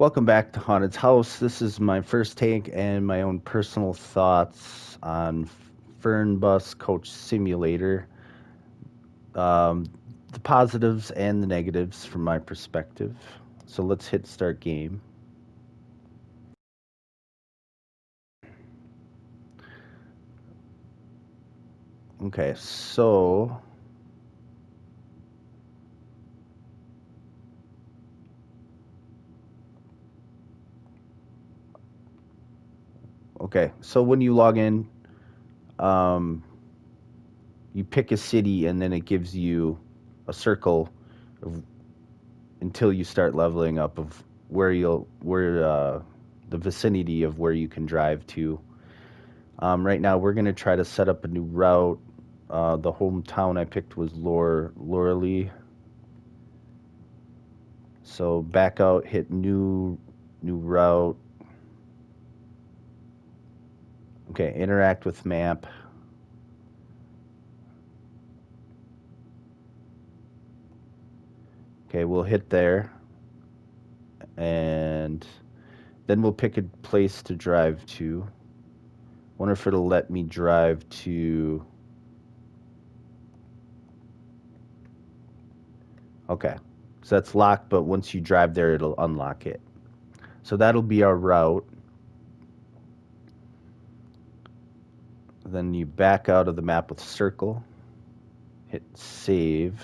Welcome back to Haunted's House. This is my first take and my own personal thoughts on Fernbus Coach Simulator. The positives and the negatives from my perspective. So let's hit start game. Okay, so when you log in, you pick a city and then it gives you a circle of, until you start leveling up, of the vicinity of where you can drive to. Right now we're going to try to set up a new route. The hometown I picked was Lauralee. So back out, hit new route. Okay, interact with map. Okay, we'll hit there. And then we'll pick a place to drive to. Wonder if it'll let me drive to... Okay, so that's locked, but once you drive there, it'll unlock it. So that'll be our route. Then you back out of the map with circle. Hit save.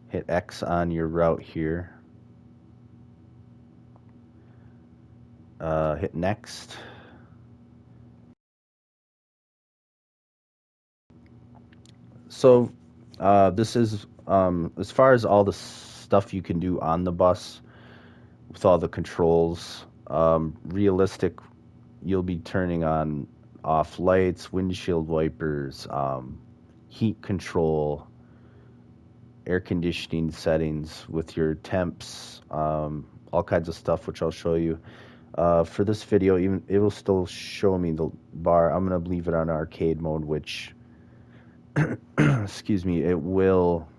Hit X on your route here. Hit next. So this is as far as all the stuff you can do on the bus with all the controls. Realistic, you'll be turning on off lights, windshield wipers, heat control, air conditioning settings with your temps, all kinds of stuff, which I'll show you. For this video, even it will still show me the bar. I'm going to leave it on arcade mode, which excuse me, it will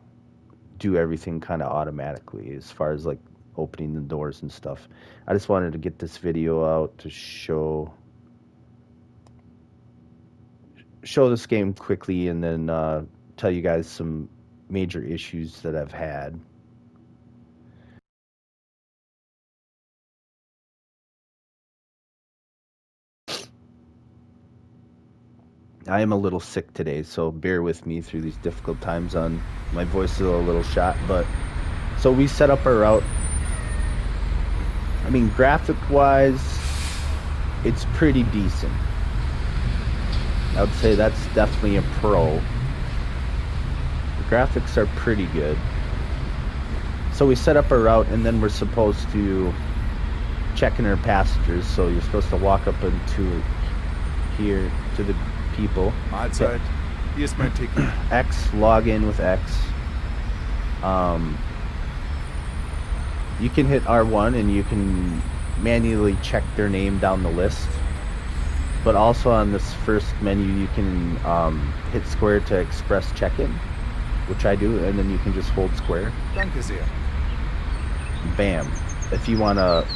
do everything kind of automatically as far as like opening the doors and stuff. I just wanted to get this video out to show this game quickly, and then tell you guys some major issues that I've had. I am a little sick today, so bear with me through these difficult times. My voice is a little shot, but so we set up our route. I mean, graphic-wise, it's pretty decent. I would say that's definitely a pro. The graphics are pretty good. So we set up our route, and then we're supposed to check in our passengers. So you're supposed to walk up into here to the people. Mahlzeit. Hier ist mein Ticket. X, log in with X. You can hit R1 and you can manually check their name down the list. But also on this first menu, you can hit square to express check-in, which I do, and then you can just hold square. Danke sehr. Bam. If you want to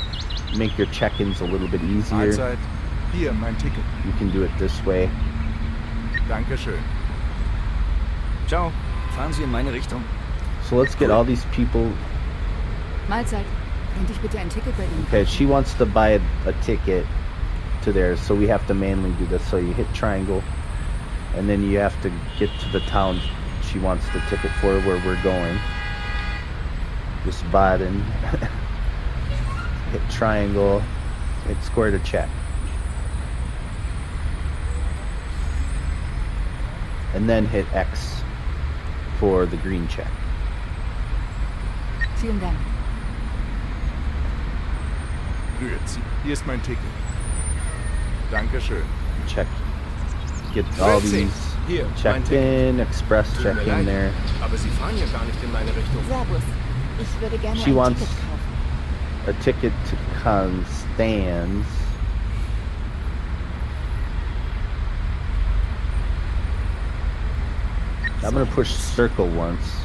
make your check-ins a little bit easier, Mahlzeit. Hier mein Ticket. you can do it this way. Dankeschön. Ciao. Fahren Sie in meine Richtung? So let's get all these people. Mahlzeit. Könnte ich bitte ein Ticket bei Ihnen? Okay, she wants to buy a ticket to there, so we have to manually do this. So you hit triangle, and then you have to get to the town she wants the ticket for, where we're going. Just Baden. Hit triangle, hit square to check. And then hit X for the green check. Vielen Dank. Grüezi. Hier ist mein Ticket. Dankeschön. Check. Get all these Hier, checked in, express Tut check mir in leid, there. aber Sie fahren ja gar nicht in meine Richtung. Servus. Ich würde gerne She ein wants Ticket kaufen. a ticket to Constance. I'm gonna push circle once,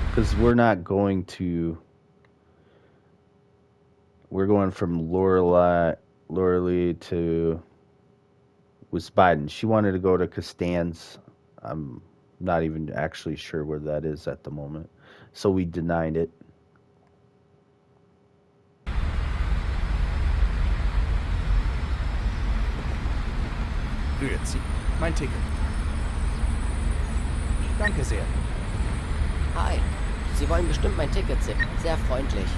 because we're not going to we're going from Lorelei to Wiesbaden. She wanted to go to Costanz. I'm not even actually sure where that is at the moment. So we denied it. Grüezi. Mein Ticket. Danke sehr. Hi, Sie wollen bestimmt mein Ticket sehen. Sehr freundlich.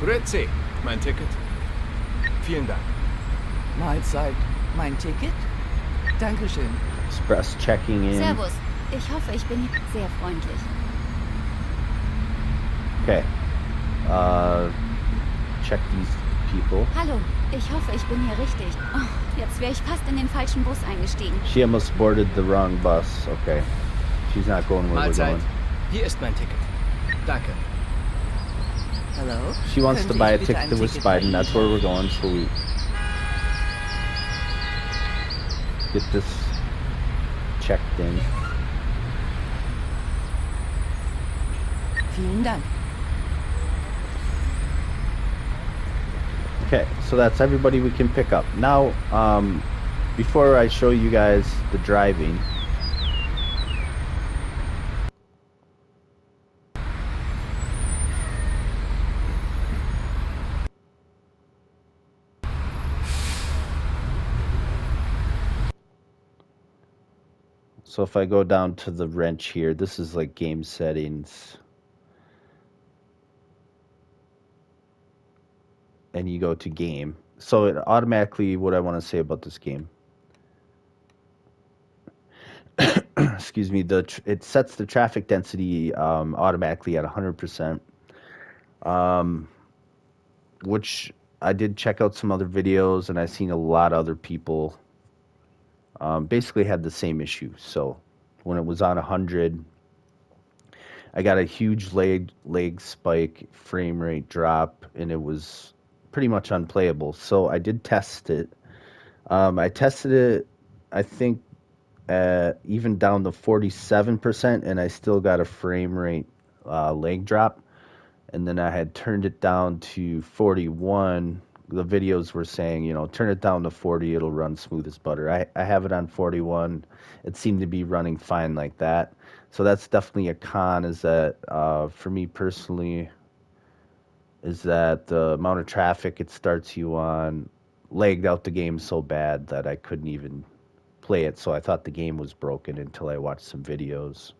Grüezi. Mein Ticket. Vielen Dank. Mahlzeit. Mein Ticket? Dankeschön. Express checking in. Servus. Ich hoffe, ich bin sehr freundlich. Okay. Check these people. Hallo, ich hoffe, ich bin hier richtig. Oh, jetzt wäre ich fast in den falschen Bus eingestiegen. She almost boarded the wrong bus. Okay. She's not going where we're Mahlzeit. going. Hier ist mein Ticket. Danke. Hallo? She wants Könnte to buy a ich bitte ticket ein to Ticket bei Wiesbaden. Ihnen That's where we're kaufen? going. So we get this checked in. Vielen Dank. Okay, so that's everybody we can pick up. Now, before I show you guys the driving, so if I go down to the wrench here, this is like game settings. And you go to game. So it automatically, what I want to say about this game. Excuse me, it sets the traffic density automatically at 100%. Which I did check out some other videos, and I've seen a lot of other people basically had the same issue. So when it was on 100, I got a huge leg spike, frame rate drop, and it was pretty much unplayable. So I did test it. I tested it, I think, even down to 47%, and I still got a frame rate leg drop. And then I had turned it down to 41. The videos were saying, turn it down to 40, it'll run smooth as butter. I have it on 41. It seemed to be running fine like that. So that's definitely a con, is that for me personally, is that the amount of traffic it starts you on lagged out the game so bad that I couldn't even play it. So I thought the game was broken until I watched some videos.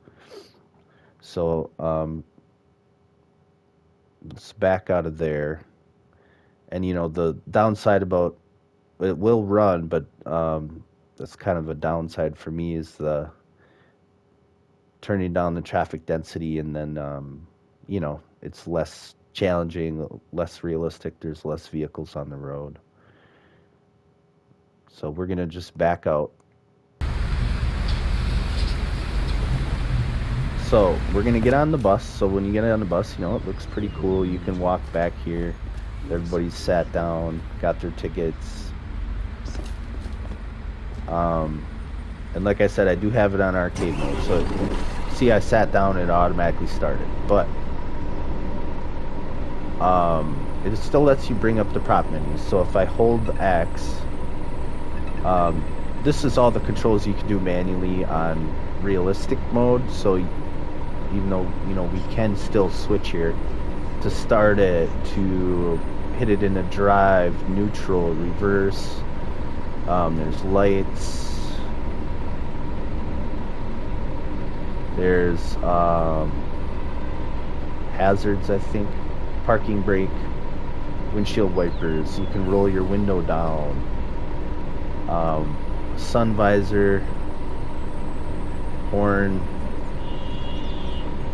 So let's back out of there. And the downside about it will run, but that's kind of a downside for me, is the turning down the traffic density, and then it's less challenging, less realistic. There's less vehicles on the road. So we're gonna just back out. So we're gonna get on the bus. So when you get on the bus, it looks pretty cool. You can walk back here. Everybody's sat down, got their tickets. And like I said, I do have it on arcade mode. So see, I sat down and it automatically started. But it still lets you bring up the prop menus. So if I hold X, this is all the controls you can do manually on realistic mode. So even though we can still switch here to start it, to hit it in a drive, neutral, reverse. There's lights. There's hazards, I think. Parking brake, windshield wipers. You can roll your window down. Sun visor, horn,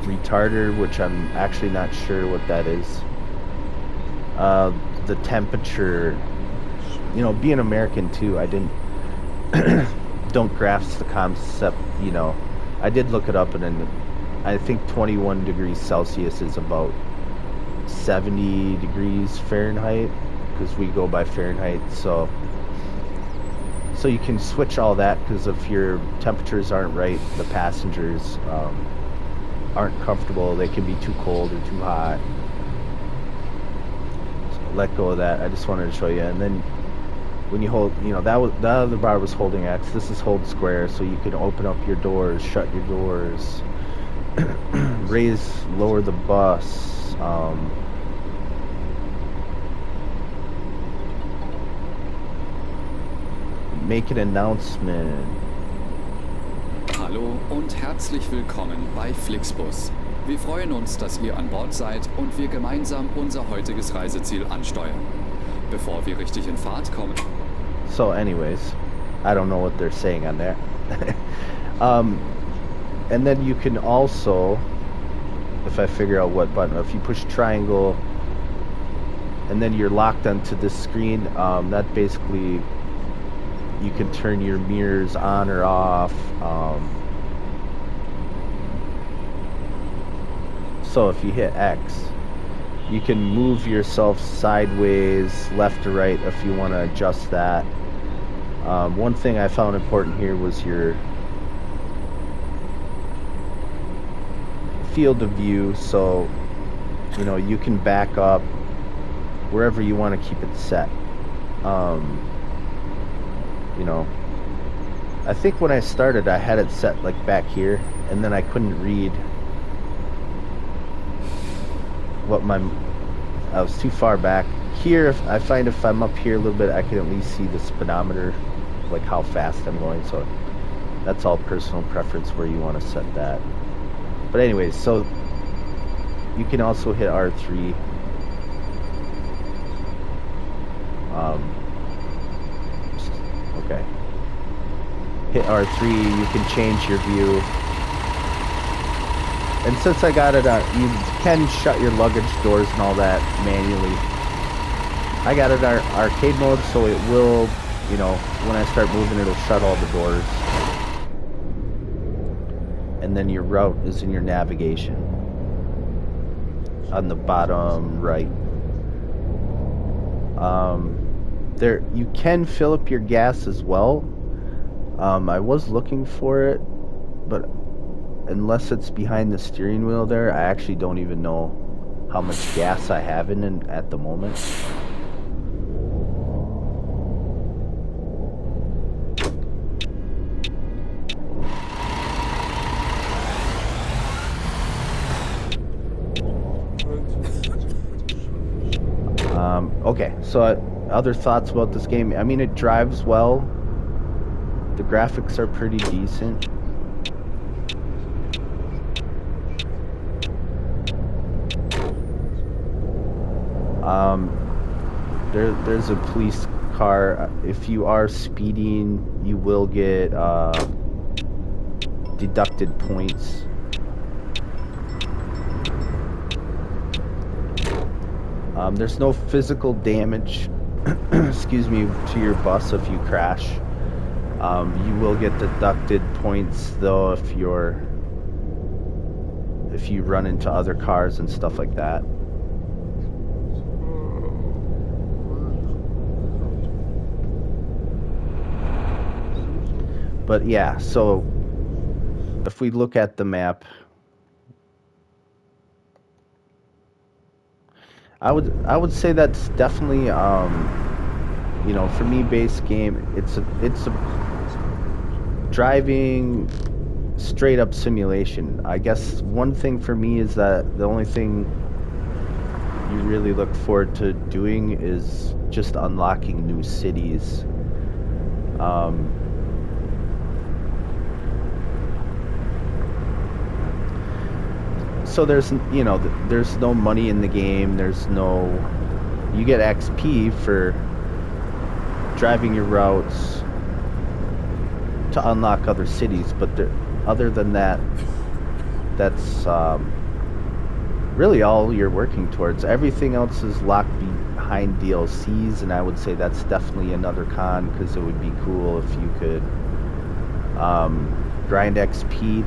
retarder, which I'm actually not sure what that is. The temperature, being American too, I didn't don't grasp the concept. I did look it up, and then I think 21 degrees Celsius is about 70 degrees Fahrenheit, because we go by Fahrenheit. So you can switch all that, because if your temperatures aren't right, the passengers aren't comfortable. They can be too cold or too hot. let go of that. I just wanted to show you. And then when you hold, that other bar was holding X. This is hold square, so you can open up your doors, shut your doors, raise, lower the bus. Make an announcement. Hallo und herzlich willkommen bei Flixbus. Wir freuen uns, dass ihr an Bord seid und wir gemeinsam unser heutiges Reiseziel ansteuern. Bevor wir richtig in Fahrt kommen. So anyways, I don't know what they're saying on there. And then you can also, if I figure out what button, if you push triangle and then you're locked onto this screen, that basically you can turn your mirrors on or off. So if you hit X, you can move yourself sideways, left or right if you want to adjust that. One thing I found important here was your field of view, so you can back up wherever you want to keep it set. I think when I started I had it set like back here, and then I couldn't read I was too far back. Here, I find if I'm up here a little bit, I can at least see the speedometer, like how fast I'm going, so that's all personal preference where you want to set that. But anyways, so you can also hit R3. Okay. Hit R3, you can change your view. And since I got it you can shut your luggage doors and all that manually. I got it arcade mode, so it will, when I start moving, it'll shut all the doors. And then your route is in your navigation on the bottom right. There, you can fill up your gas as well. I was looking for it, but unless it's behind the steering wheel there, I actually don't even know how much gas I have in it at the moment. Okay, so other thoughts about this game. I mean, it drives well. The graphics are pretty decent. There's a police car. If you are speeding, you will get deducted points. There's no physical damage, excuse me, to your bus if you crash. You will get deducted points though if you run into other cars and stuff like that. But yeah, so if we look at the map, I would say that's definitely for me, base game. It's a driving straight up simulation. I guess one thing for me is that the only thing you really look forward to doing is just unlocking new cities. So there's no money in the game. You get XP for driving your routes to unlock other cities, but other than that, that's really all you're working towards. Everything else is locked behind DLCs, and I would say that's definitely another con, because it would be cool if you could grind XP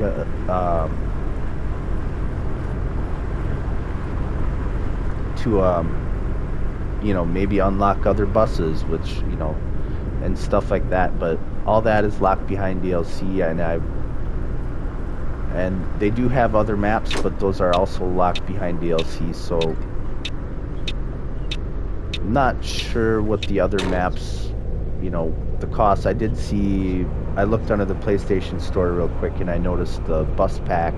to maybe unlock other buses, which and stuff like that. But all that is locked behind DLC, and they do have other maps, but those are also locked behind DLC. So Not sure what the other maps, you know, the cost. I did see, I looked under the PlayStation Store real quick and I noticed the bus pack.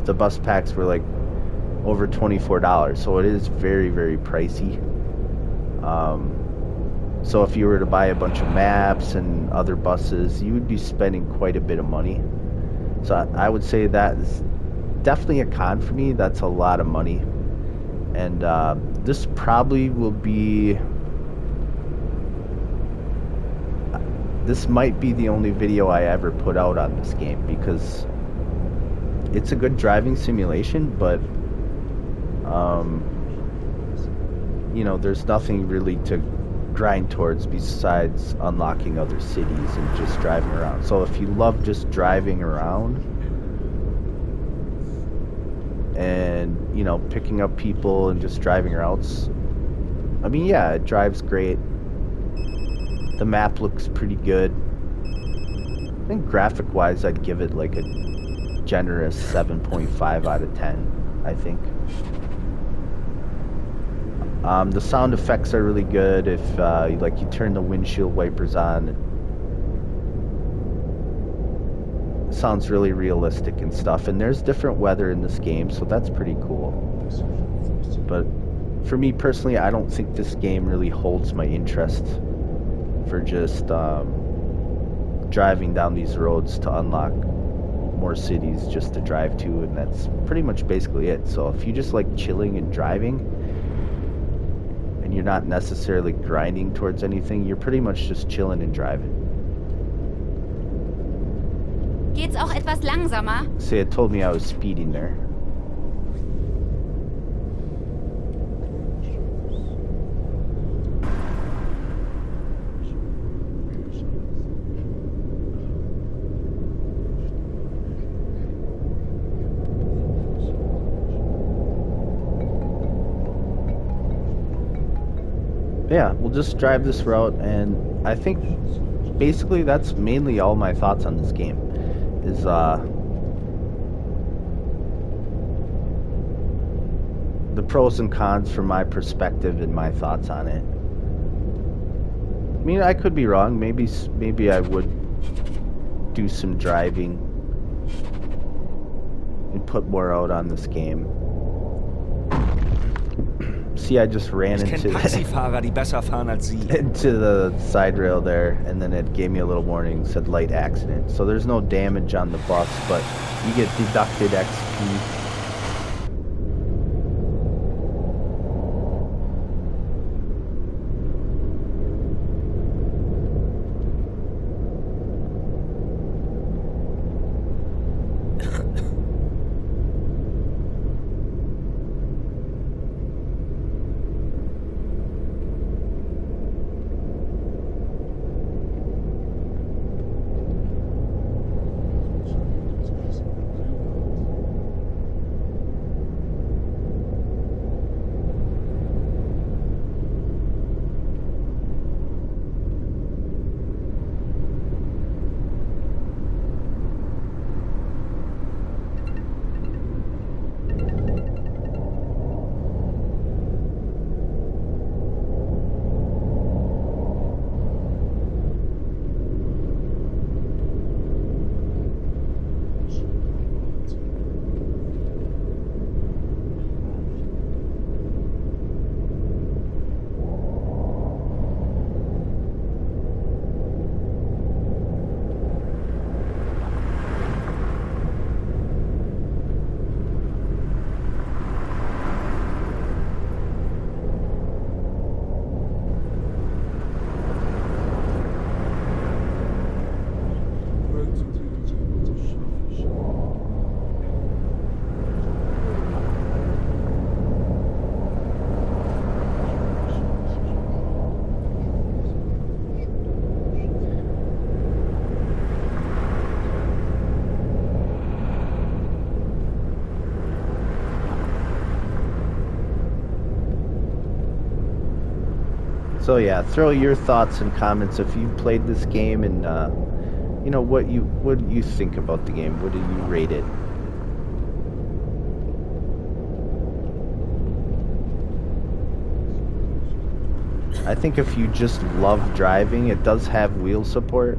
The bus packs were like over $24, so it is very, very pricey. So if you were to buy a bunch of maps and other buses, you would be spending quite a bit of money. So I would say that is definitely a con for me. That's a lot of money. And this probably will be... This might be the only video I ever put out on this game, because it's a good driving simulation, but you know, there's nothing really to grind towards besides unlocking other cities and just driving around. So if you love just driving around and, you know, picking up people and just driving around, I mean, yeah, it drives great. The map looks pretty good. I think graphic-wise, I'd give it like a generous 7.5 out of 10, I think. The sound effects are really good. If like you turn the windshield wipers on, it sounds really realistic and stuff. And there's different weather in this game, so that's pretty cool. But for me personally, I don't think this game really holds my interest for just driving down these roads to unlock more cities just to drive to, and that's pretty much basically it. So if you just like chilling and driving, and you're not necessarily grinding towards anything, you're pretty much just chilling and driving. Geht's auch etwas langsamer? See, it told me I was speeding there. Yeah, we'll just drive this route, and I think basically that's mainly all my thoughts on this game. Is the pros and cons from my perspective and my thoughts on it. I mean, I could be wrong. Maybe I would do some driving and put more out on this game. See, I just ran Ich kenne into Taxifahrer, die besser fahren als Sie. into the side rail there, and then it gave me a little warning, said light accident. So there's no damage on the bus, but you get deducted XP. So yeah, throw your thoughts and comments if you've played this game, and you know what you think about the game. What do you rate it? I think if you just love driving, it does have wheel support,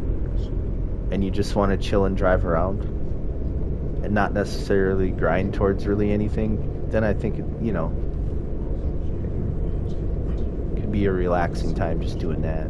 and you just want to chill and drive around, and not necessarily grind towards really anything, then I think, you know, it could be a relaxing time just doing that.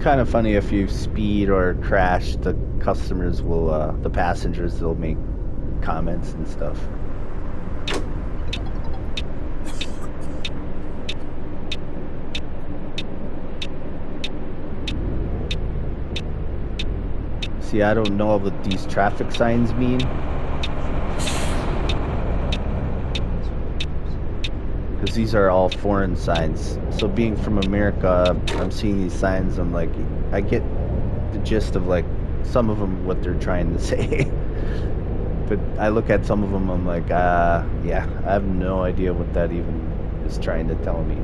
Kind of funny if you speed or crash, the customers will, the passengers, they'll make comments and stuff. See, I don't know what these traffic signs mean. Because these are all foreign signs. So being from America, I'm seeing these signs, I'm like, I get the gist of like some of them what they're trying to say. But I look at some of them, I'm like, yeah, I have no idea what that even is trying to tell me.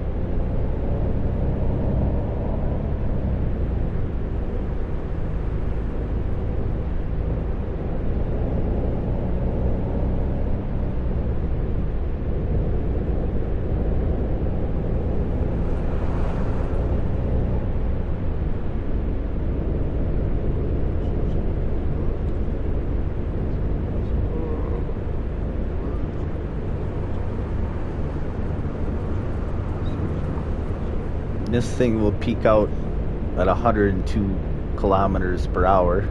This thing will peak out at 102 kilometers per hour.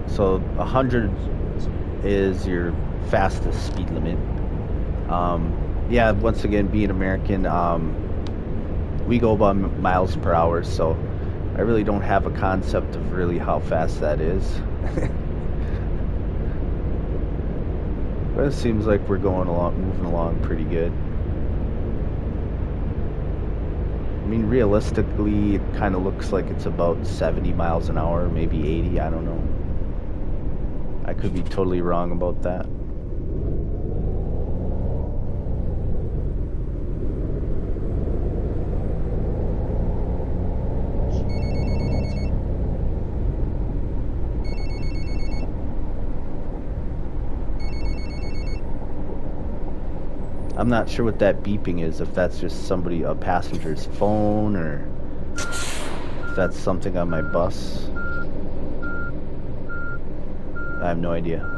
So 100 is your fastest speed limit. Yeah, once again, being American, we go by miles per hour, so I really don't have a concept of really how fast that is. But it seems like we're moving along pretty good. I mean, realistically, it kind of looks like it's about 70 miles an hour, maybe 80, I don't know. I could be totally wrong about that. I'm not sure what that beeping is, if that's just a passenger's phone, or if that's something on my bus. I have no idea.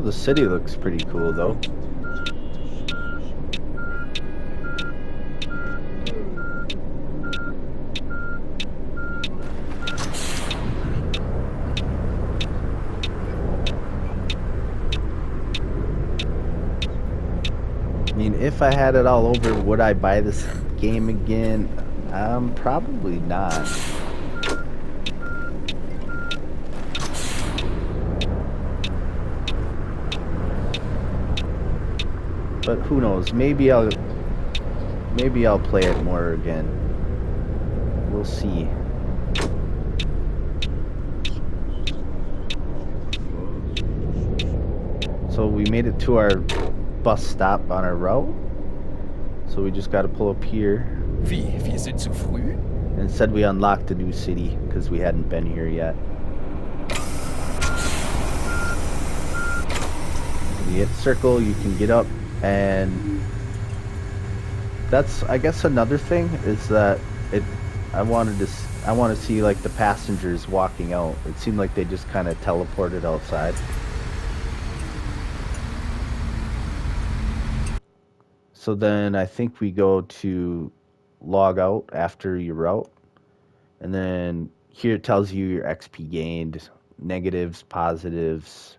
The city looks pretty cool, though. I mean, if I had it all over, would I buy this game again? Probably not. But who knows? Maybe I'll play it more again. We'll see. So we made it to our bus stop on our route. So we just got to pull up here. Wie, wir sind zu früh? And it said we unlocked a new city because we hadn't been here yet. You hit circle, you can get up, and that's, I guess, another thing is that I want to see like the passengers walking out. It seemed like they just kind of teleported outside. So then I think we go to log out after your route, and then here it tells you your XP gained, negatives, positives.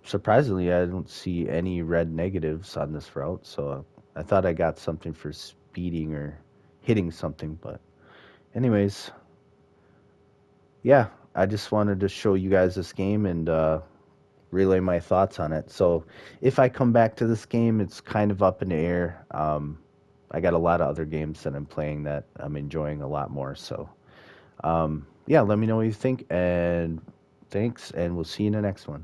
Surprisingly, I don't see any red negatives on this route, so I thought I got something for speeding or hitting something, but anyways, yeah, I just wanted to show you guys this game and relay my thoughts on it. So if I come back to this game, it's kind of up in the air. I got a lot of other games that I'm playing that I'm enjoying a lot more. So yeah, let me know what you think, and thanks, and we'll see you in the next one.